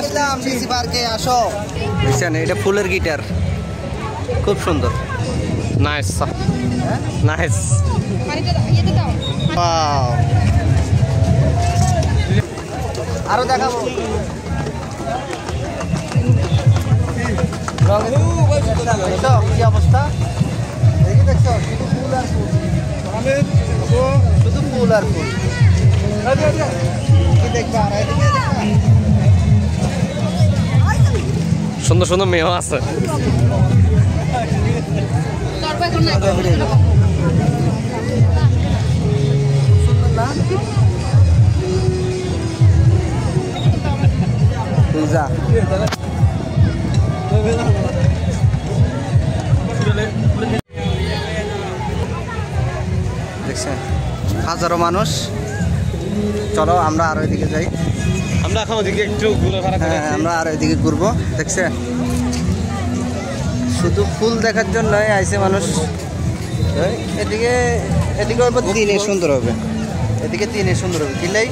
আসলাম DC পার্কে, আসো। বুঝছেন, এটা ফুলের গিটার, খুব সুন্দর। Nice nice. আরো দেখাবো। দেখছো কি অবস্থা, দেখছো শুধু ফুল আর ফুল, শুধু ফুল আর ফুল। কি দেখবা? সুন্দর সুন্দর মেয়েও আছে। দেখছেন হাজারো মানুষ। চলো আমরা আরো এদিকে যাই। আমরা এখন ওদিকে একটু আমরা আরো এদিকে ঘুরবো। দেখছেন শুধু ফুল দেখার জন্যই আইছে মানুষ। এদিকে এদিকে দিনে সুন্দর হবে, এদিকে দিনে সুন্দর হবে, দিলেই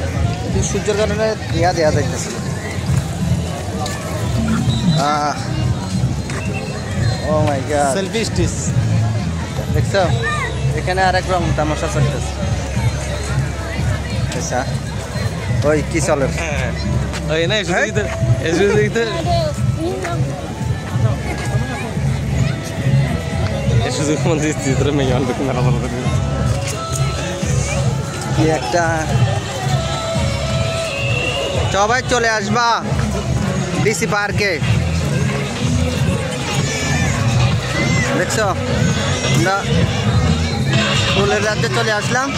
সূর্যের কারণে দেয়া যাইতেছে। ও মাই গড, সেলফি স্টিচ। দেখছো এখানে আরেক রকম তামাশা চলতেছে। আচ্ছা ওই কি চলে? ওই না কি একটা, সবাই চলে আসবা ডিসি পার্কে। দেখছো আমরা ফুলের রাজ্যে চলে আসলাম।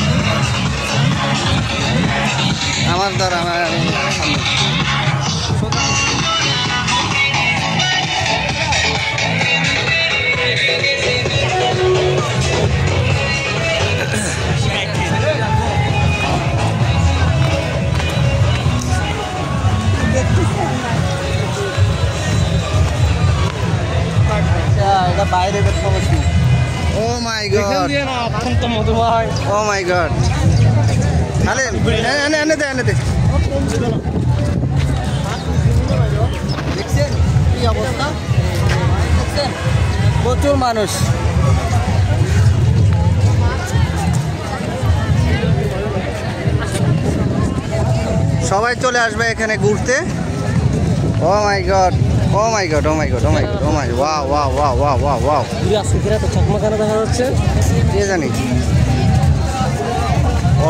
আমার ধর আমার এটা বাইরে দেখতে পাচ্ছি। ও my god, oh my god, আরে এনে দে দেখছেন কি অবস্থা? দেখছেন প্রচুর মানুষ। সবাই চলে আসবে এখানে ঘুরতে। Oh my god, oh my god, oh my god, oh my god, oh my, wow wow wow wow wow wow. তো চকমা কেন দেখা যাচ্ছে কে জানি।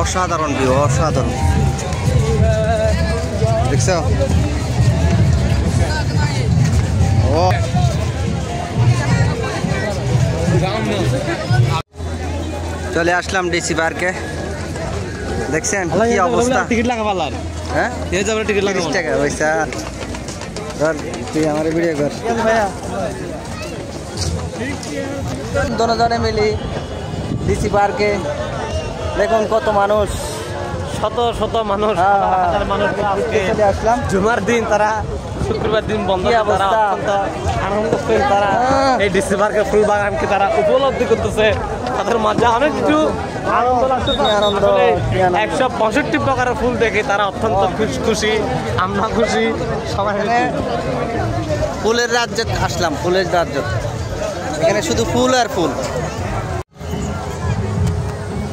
অসাধারণ ভিউ, অসাধারণ। দেখছো ও চলে আসলাম ডিসি পার্কে। দেখছেন কি অবস্থা? টিকিট লাগাবার, হ্যাঁ টিকিট লাগা 30 টাকা পয়সা। ধর তুই আমার ভিডিও কর। দুজনে মিলি ডিসি পার্কে, দেখুন কত মানুষ, শত শত মানুষ, মানুষ চলে আসলাম। জুমার দিন তারা, শুক্রবার দিন বন্ধ, তারা অত্যন্ত আনন্দ করে তারা এই ডিসি পার্কে ফুল বাগানকে তারা উপলব্ধি করতেছে। তাদের মাঝে অনেক কিছু আনন্দ লাগছে। 165 প্রকারের ফুল দেখে তারা অত্যন্ত খুশি, আমরা খুশি, সবাই। ফুলের রাজ্যে আসলাম, ফুলের রাজ্য। এখানে শুধু ফুল আর ফুল।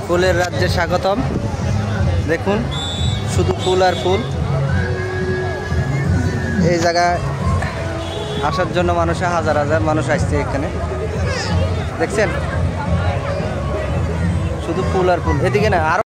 ফুলের রাজ্যে স্বাগতম। দেখুন শুধু ফুল আর ফুল। এই জায়গায় আসার জন্য মানুষে হাজার হাজার মানুষ আসছে এখানে। দেখছেন শুধু ফুল আর ফুল। এদিকে না আরো